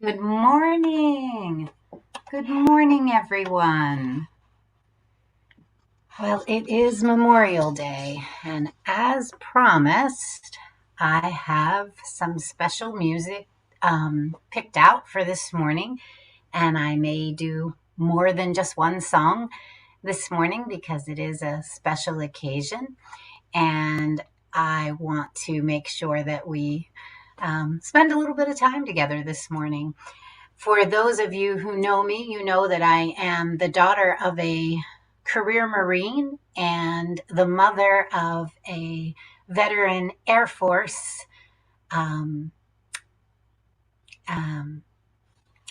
Good morning. Good morning, everyone. Well, it is Memorial Day, and as promised, I have some special music picked out for this morning, and I may do more than just one song this morning because it is a special occasion, and I want to make sure that we spend a little bit of time together this morning. For those of you who know me, you know that I am the daughter of a career Marine and the mother of a veteran Air Force. Um, um,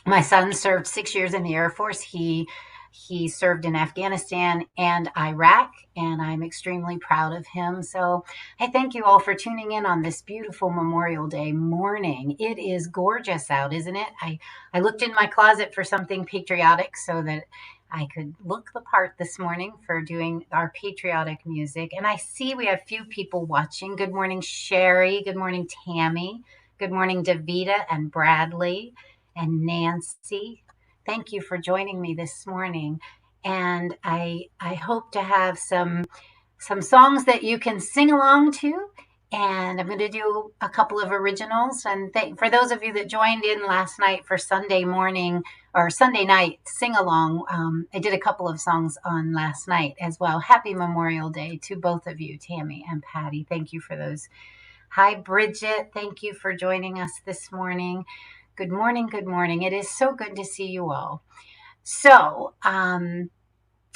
my son served 6 years in the Air Force. He served in Afghanistan and Iraq, and I'm extremely proud of him. So I thank you all for tuning in on this beautiful Memorial Day morning. It is gorgeous out, isn't it? I looked in my closet for something patriotic so that I could look the part this morning for doing our patriotic music. And I see we have a few people watching. Good morning, Sherry. Good morning, Tammy. Good morning, Davita and Bradley and Nancy. Thank you for joining me this morning. And I hope to have some songs that you can sing along to. And I'm going to do a couple of originals. And for those of you that joined in last night for Sunday morning or Sunday night sing along, I did a couple of songs on last night as well. Happy Memorial Day to both of you, Tammy and Patty. Thank you for those. Hi, Bridget. Thank you for joining us this morning. Good morning. Good morning. It is so good to see you all. So,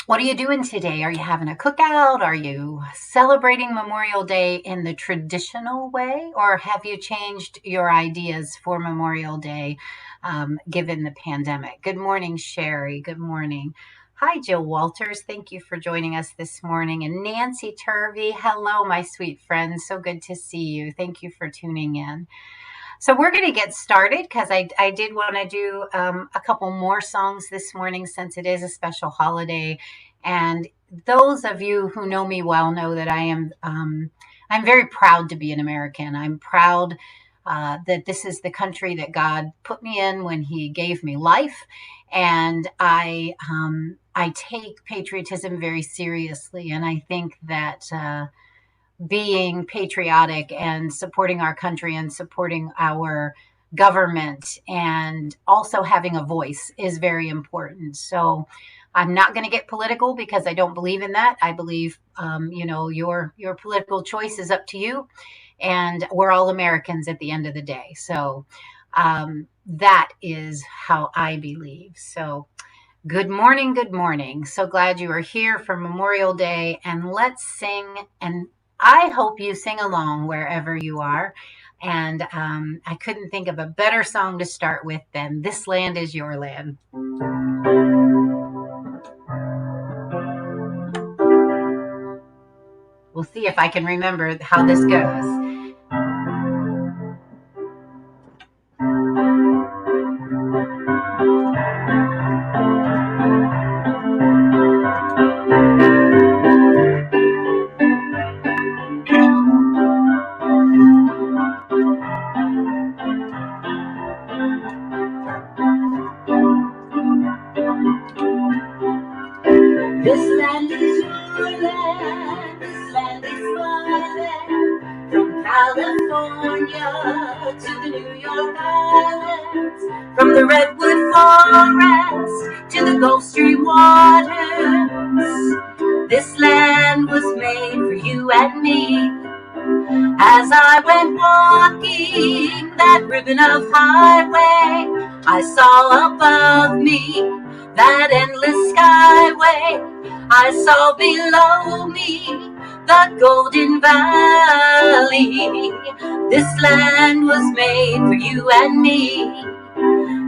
what are you doing today? Are you having a cookout? Are you celebrating Memorial Day in the traditional way? Or have you changed your ideas for Memorial Day given the pandemic? Good morning, Sherry. Good morning. Hi, Jill Walters. Thank you for joining us this morning. And Nancy Turvey. Hello, my sweet friend. So good to see you. Thank you for tuning in. So we're going to get started because I did want to do a couple more songs this morning since it is a special holiday. And those of you who know me well know that I'm very proud to be an American. I'm proud that this is the country that God put me in when He gave me life. And I take patriotism very seriously. And I think that being patriotic and supporting our country and supporting our government and also having a voice is very important. So I'm not going to get political because I don't believe in that. I believe, your political choice is up to you, and we're all Americans at the end of the day. So that is how I believe. So good morning. Good morning. So glad you are here for Memorial Day, and let's sing. And I hope you sing along wherever you are. And I couldn't think of a better song to start with than This Land Is Your Land. We'll see if I can remember how this goes. This land is your land, this land is my land. From California to the New York Islands, from the Redwood Forest to the Gulf Stream waters. This land was made for you and me. As I went walking that ribbon of highway, I saw above me that endless skyway. I saw below me the Golden Valley. This land was made for you and me.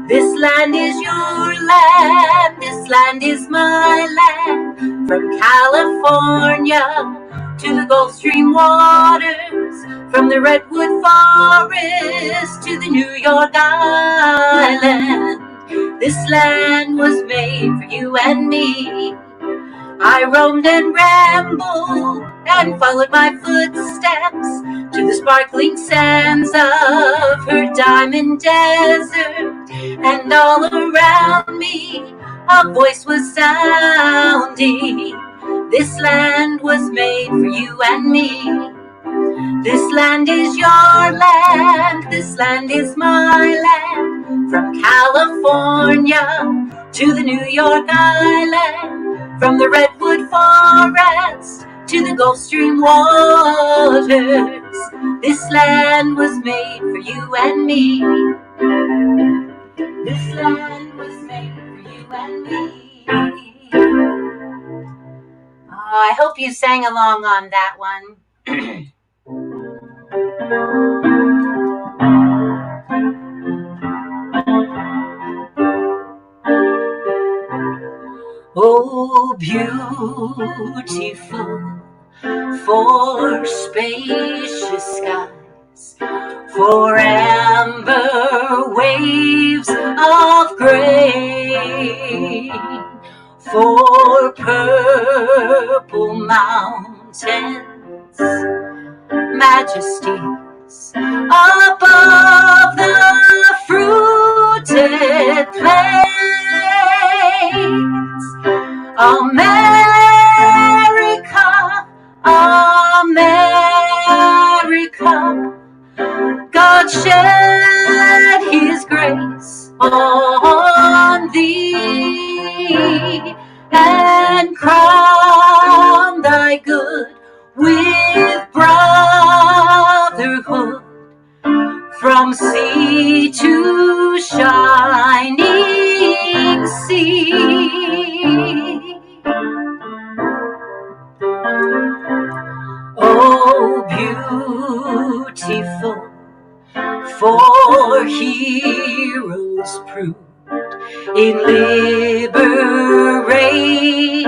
This land is your land, this land is my land. From California to the Gulf Stream waters, from the Redwood Forest to the New York Island. This land was made for you and me. I roamed and rambled and followed my footsteps to the sparkling sands of her diamond desert, and all around me a voice was sounding. This land was made for you and me. This land is your land, this land is my land. From California to the New York Island, from the Redwood Forest to the Gulf Stream waters, this land was made for you and me. This land was made for you and me. Oh, I hope you sang along on that one. Oh, beautiful for spacious skies, for amber waves of gray, for purple mountains, majesties above the fruited plains. America, America, God shed his grace on thee and crown thy good with brotherhood from sea to shining sea. Oh, beautiful for heroes proved in liberating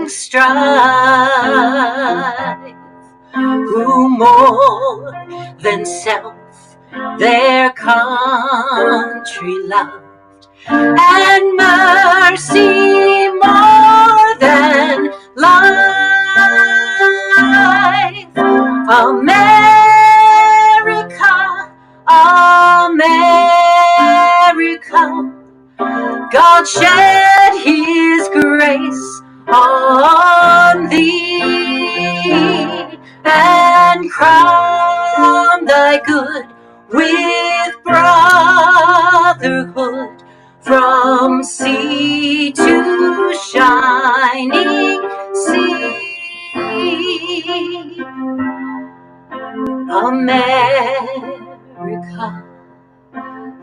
strife, who more than self their country loved, and mercy more than life. America, America, God shed his grace on thee and crown thy good with brotherhood from sea to shining sea. America,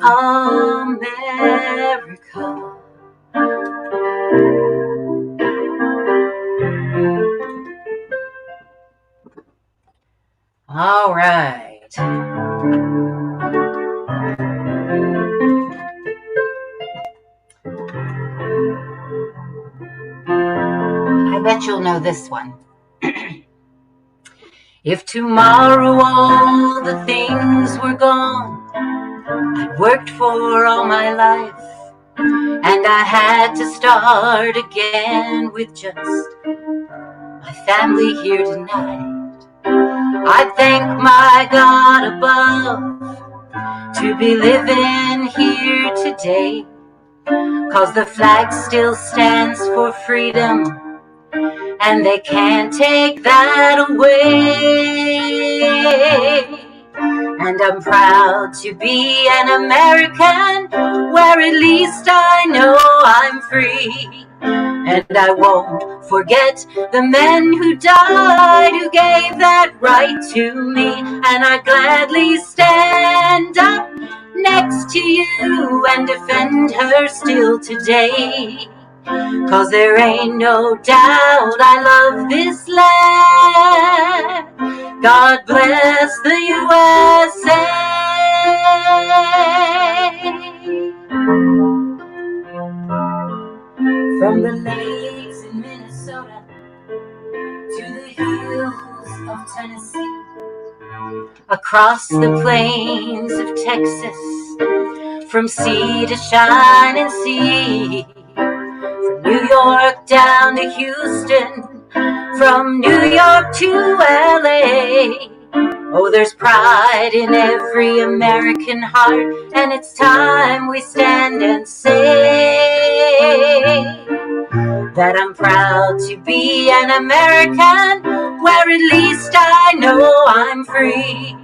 America. All right. I bet you'll know this one. If tomorrow all the things were gone I'd worked for all my life, and I had to start again with just my family here tonight, I'd thank my God above to be living here today, 'cause the flag still stands for freedom, and they can't take that away. And I'm proud to be an American, where at least I know I'm free. And I won't forget the men who died, who gave that right to me. And I gladly stand up next to you and defend her still today. 'Cause there ain't no doubt I love this land. God bless the USA. From the lakes in Minnesota to the hills of Tennessee, across the plains of Texas, from sea to shining sea, from New York down to Houston, from New York to LA. Oh, there's pride in every American heart, and it's time we stand and say that I'm proud to be an American, where at least I know I'm free.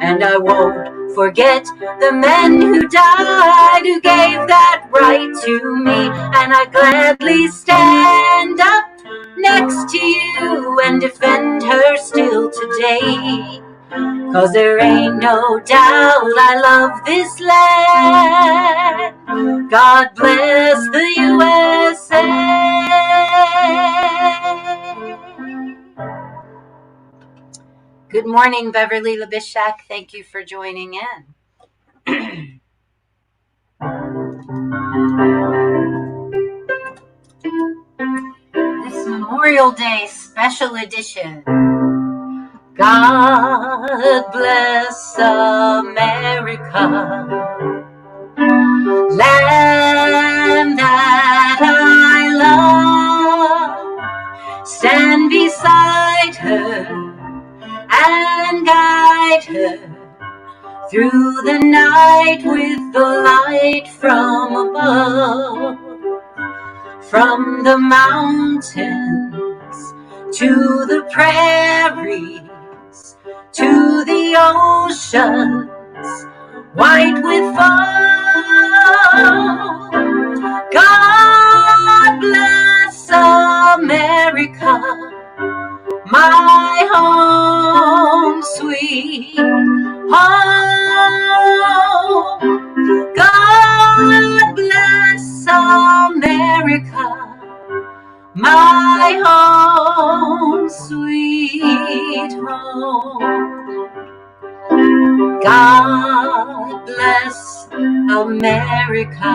And I won't forget the men who died, who gave that right to me. And I gladly stand up next to you and defend her still today. 'Cause there ain't no doubt I love this land. God bless the USA. Good morning, Beverly Labishak. Thank you for joining in. This Memorial Day special edition. God bless America, land that I love. Stand beside her and guide her through the night with the light from above. From the mountains to the prairies, to the oceans, white with foam. God bless America, my home, sweet home. God bless America, my home, sweet home. God bless America,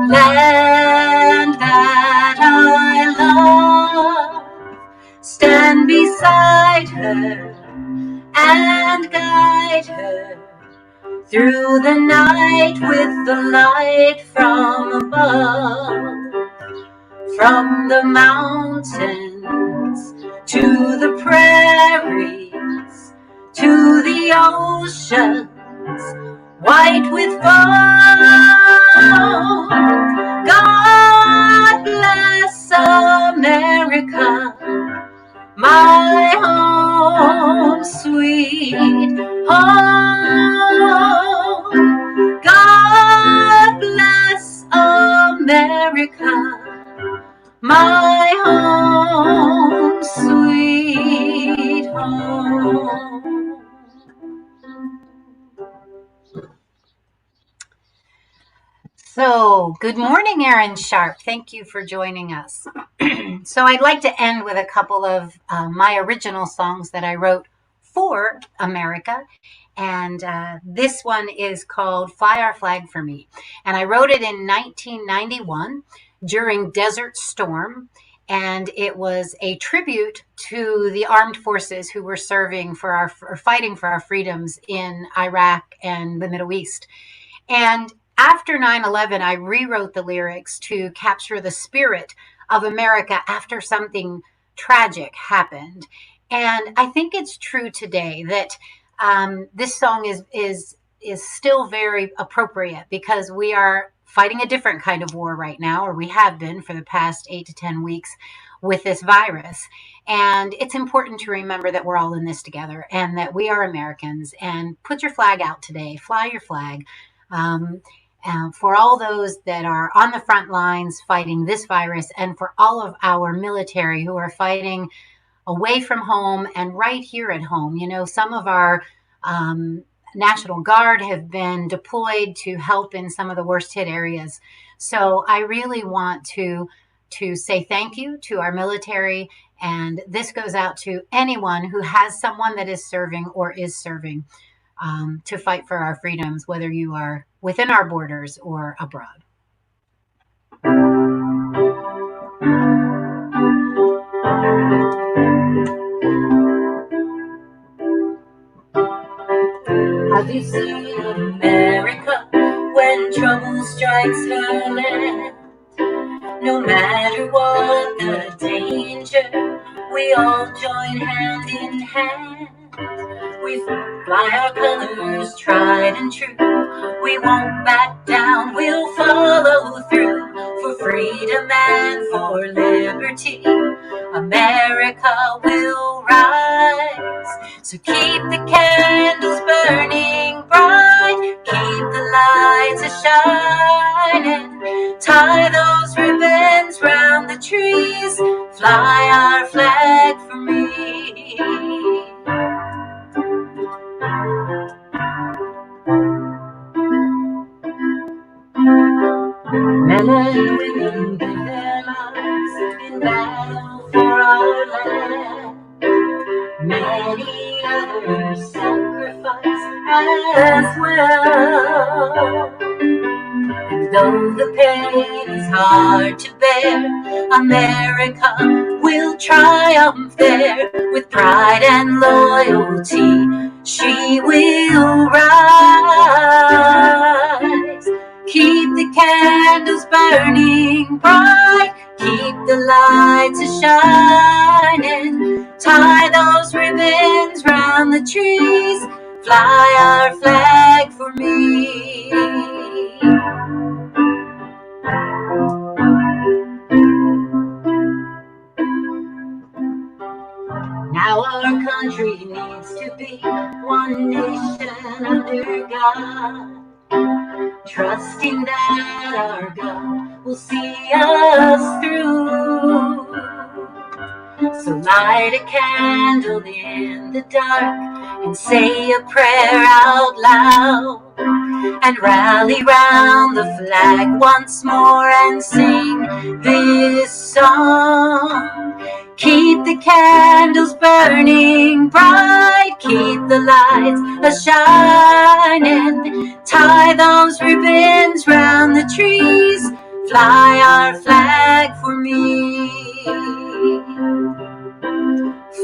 land that I love. Stand beside her and guide her through the night with the light from above. From the mountains to the prairies, to the oceans, white with foam. God bless America, my home, sweet home. God bless America, my home, sweet home. So, good morning, Erin Sharp. Thank you for joining us. So, I'd like to end with a couple of my original songs that I wrote for America. And this one is called Fly Our Flag for Me. And I wrote it in 1991 during Desert Storm. And it was a tribute to the armed forces who were fighting for our freedoms in Iraq and the Middle East. And after 9/11, I rewrote the lyrics to capture the spirit of America after something tragic happened. And I think it's true today that this song is still very appropriate because we are fighting a different kind of war right now, or we have been for the past 8 to 10 weeks with this virus. And it's important to remember that we're all in this together and that we are Americans. And put your flag out today, fly your flag. For all those that are on the front lines fighting this virus, and for all of our military who are fighting away from home and right here at home. You know, some of our National Guard have been deployed to help in some of the worst hit areas. So I really want to say thank you to our military. And this goes out to anyone who has someone that is serving or is serving to fight for our freedoms, whether you are within our borders or abroad. Have you seen America when trouble strikes her land? matter what the danger, we all join hand in hand. We fly our colors tried and true. We won't back down, we'll follow through for freedom and for liberty. America will rise. So keep the candles burning bright, keep the lights a-shining, tie those ribbons round the trees, fly our flag for me. Men and women give their lives in battle for our land. Many others sacrifice as well. And though the pain is hard to bear, America will triumph there. With pride and loyalty, she will rise. Keep the candles burning bright, keep the lights a-shining, tie those ribbons round the trees, fly our flag for me. Now our country needs to be one nation under God, trusting that our God will see us through. So light a candle in the dark and say a prayer out loud, and rally round the flag once more and sing this song. Keep the candles burning bright, keep the lights a-shining, tie those ribbons round the trees, fly our flag for me.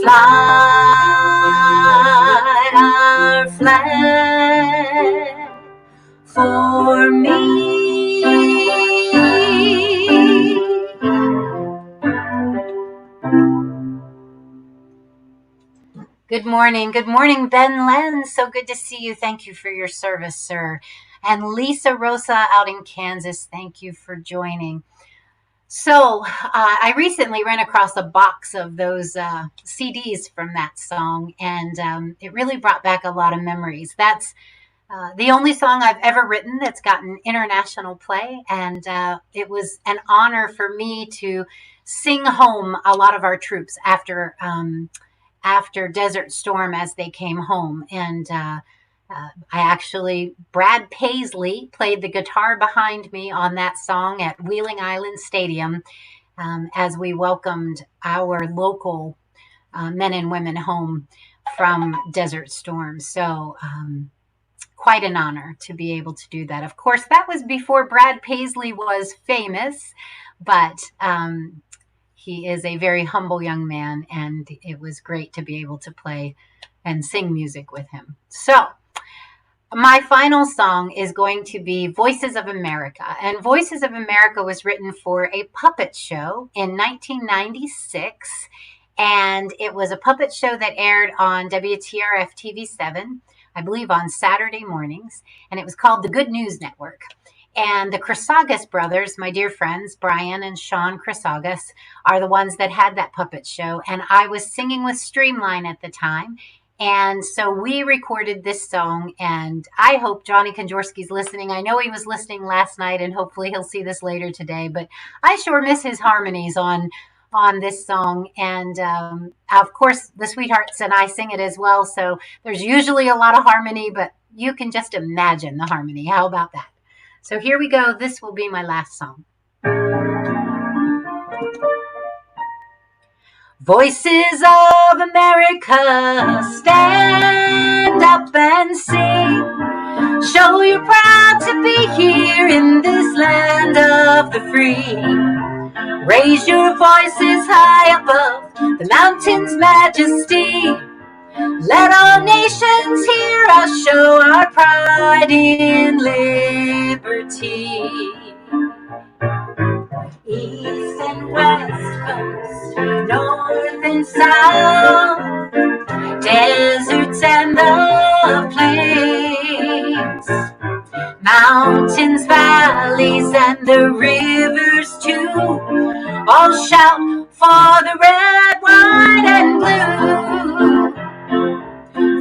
Fly our flag for me. Good morning, Ben Lenz. So good to see you. Thank you for your service, sir. And Lisa Rosa out in Kansas, thank you for joining. So I recently ran across a box of those CDs from that song, and it really brought back a lot of memories. That's the only song I've ever written that's gotten international play, and it was an honor for me to sing home a lot of our troops after Desert Storm as they came home. And Brad Paisley played the guitar behind me on that song at Wheeling Island Stadium as we welcomed our local men and women home from Desert Storm. So quite an honor to be able to do that. Of course, that was before Brad Paisley was famous, but he is a very humble young man, and it was great to be able to play and sing music with him. So my final song is going to be Voices of America. And Voices of America was written for a puppet show in 1996. And it was a puppet show that aired on WTRF TV7, I believe on Saturday mornings. And it was called The Good News Network. And the Chrysagas brothers, my dear friends, Brian and Sean Chrysagas, are the ones that had that puppet show. And I was singing with Streamline at the time. And so we recorded this song, and I hope Johnny Konjorski's listening. I know he was listening last night, and hopefully he'll see this later today. But I sure miss his harmonies on this song. And of course, the Sweethearts and I sing it as well. So there's usually a lot of harmony, but you can just imagine the harmony. How about that? So here we go. This will be my last song. Voices of America, stand up and sing. Show you're proud to be here in this land of the free. Raise your voices high above the mountain's majesty. Let all nations hear us show our pride in liberty. East and west coast, north and south, deserts and the plains, mountains, valleys, and the rivers too, all shout for the red, white, and blue.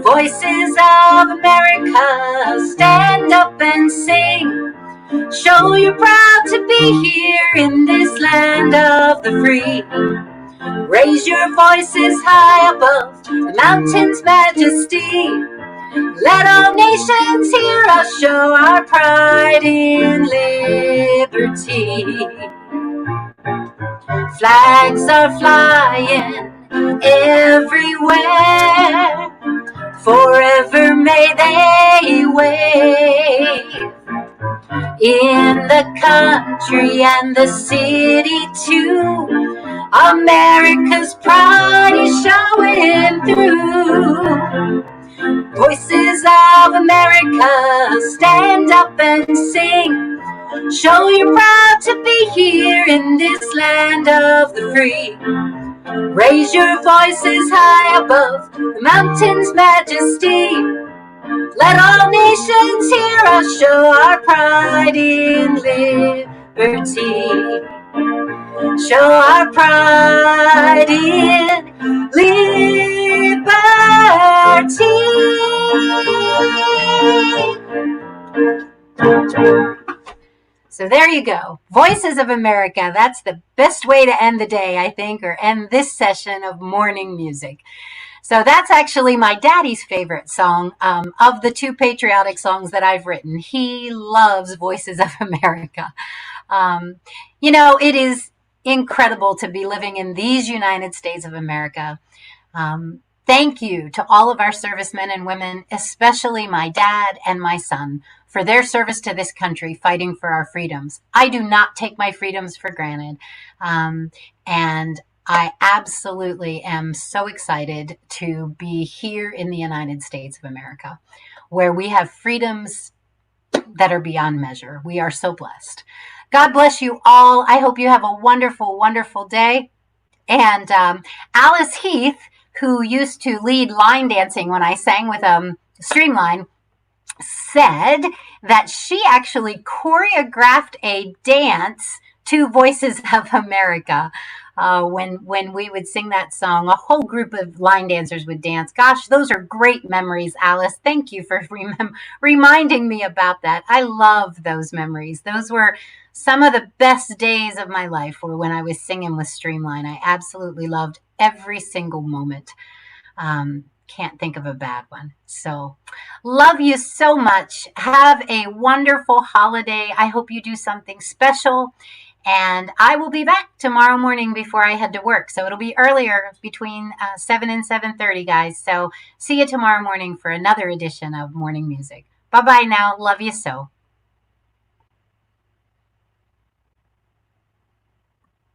Voices of America, stand up and sing. Show you're proud to be here in this land of the free. Raise your voices high above the mountain's majesty. Let all nations hear us show our pride in liberty. Flags are flying everywhere, forever may they wave. In the country and the city too, America's pride is showing through. Voices of America, stand up and sing. Show you're proud to be here in this land of the free. Raise your voices high above the mountain's majesty. Let all nations hear us show our pride in liberty. Show our pride in liberty. So there you go. Voices of America. That's the best way to end the day, I think, or end this session of morning music. So that's actually my daddy's favorite song of the two patriotic songs that I've written. He loves Voices of America. You know, it is incredible to be living in these United States of America. Thank you to all of our servicemen and women, especially my dad and my son, for their service to this country, fighting for our freedoms. I do not take my freedoms for granted. And I absolutely am so excited to be here in the United States of America, where we have freedoms that are beyond measure. We are so blessed. God bless you all. I hope you have a wonderful, wonderful day. And Alice Heath, who used to lead line dancing when I sang with Streamline, said that she actually choreographed a dance to Voices of America. When we would sing that song, a whole group of line dancers would dance. Gosh, those are great memories, Alice. Thank you for reminding me about that. I love those memories. Those were some of the best days of my life were when I was singing with Streamline. I absolutely loved every single moment. Can't think of a bad one. So love you so much. Have a wonderful holiday. I hope you do something special. And I will be back tomorrow morning before I head to work. So it'll be earlier between 7 and 7:30, guys. So see you tomorrow morning for another edition of Morning Music. Bye-bye now. Love you so.